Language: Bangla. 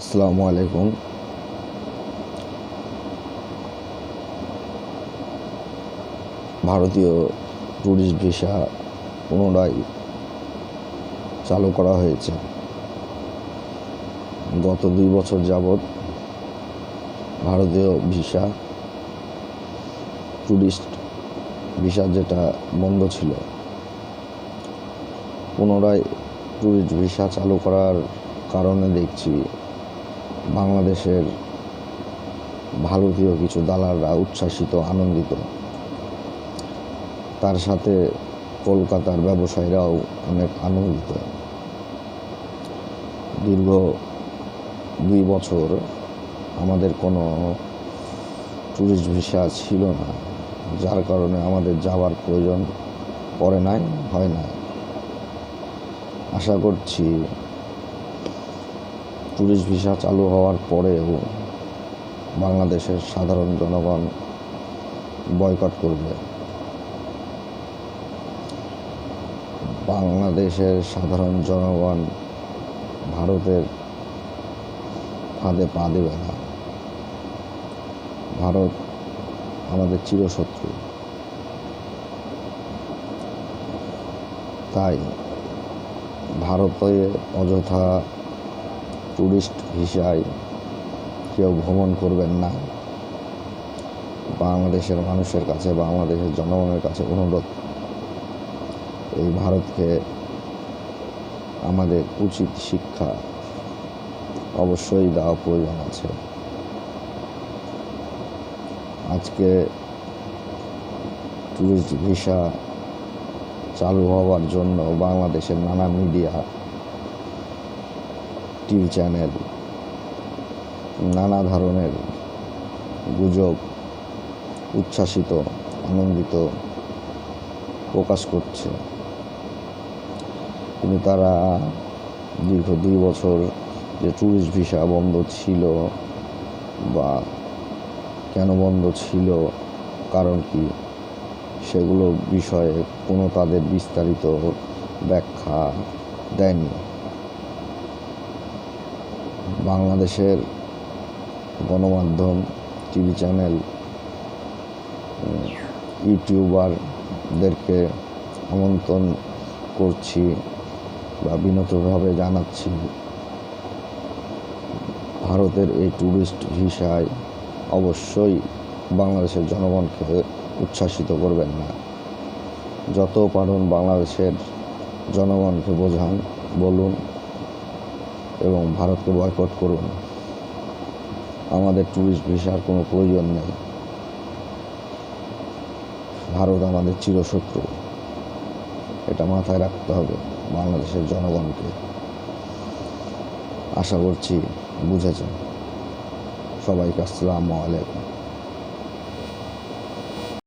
আসসালামু আলাইকুম। ভারতীয় ট্যুরিস্ট ভিসা পুনরায় চালু করা হয়েছে। গত 2 বছর যাবৎ ভারতীয় ভিসা, ট্যুরিস্ট ভিসা যেটা বন্ধ ছিল, পুনরায় ট্যুরিস্ট ভিসা চালু করার কারণে দেখছি বাংলাদেশের ভারতীয় কিছু দালালরা উচ্ছ্বাসিত, আনন্দিত। তার সাথে কলকাতার ব্যবসায়ীরাও অনেক আনন্দিত। দীর্ঘ 2 বছর আমাদের কোনো ট্যুরিস্ট ভিসা ছিল না, যার কারণে আমাদের যাওয়ার প্রয়োজন পড়ে নাই, হয় না। আশা করছি ট্যুরিস্ট ভিসা চালু হওয়ার পরেও বাংলাদেশের সাধারণ জনগণ বয়কট করবে। বাংলাদেশের সাধারণ জনগণ ভারতের ফাঁদে পা দেবে না। ভারত আমাদের চিরশত্রু। তাই ভারতে অযথা ট্যুরিস্ট ভিসায় কেউ ভ্রমণ করবেন না। বাংলাদেশের মানুষের কাছে, বাংলাদেশের জনগণের কাছে অনুরোধ, এই ভারতকে আমাদের উচিত শিক্ষা অবশ্যই দেওয়া প্রয়োজন আছে। আজকে ট্যুরিস্ট ভিসা চালু হওয়ার জন্য বাংলাদেশের নানা মিডিয়া, টিভি চ্যানেল নানা ধরনের গুজব, উচ্ছ্বাসিত, আনন্দিত প্রকাশ করছে। কিন্তু তারা দীর্ঘ 2 বছর যে ট্যুরিস্ট ভিসা বন্ধ ছিল বা কেন বন্ধ ছিল, কারণ কি, সেগুলো বিষয়ে কোনো তাদের বিস্তারিত ব্যাখ্যা দেয়নি। বাংলাদেশের গণমাধ্যম, টিভি চ্যানেল, ইউটিউবারদেরকে আমন্ত্রণ করছি বা বিনীতভাবে জানাচ্ছি, ভারতের এই ট্যুরিস্ট ভিসায় অবশ্যই বাংলাদেশের জনগণকে উচ্ছ্বাসিত করবেন না। যত পারুন বাংলাদেশের জনগণকে বোঝান, বলুন এবং ভারতকে বয়কট করুন। আমাদের ট্যুরিস্ট ভিসার কোনো প্রয়োজন নেই। ভারত আমাদের চিরশত্রু, এটা মাথায় রাখতে হবে বাংলাদেশের জনগণকে। আশা করছি বুঝেছেন। সবাইকে আসসালামু আলাইকুম।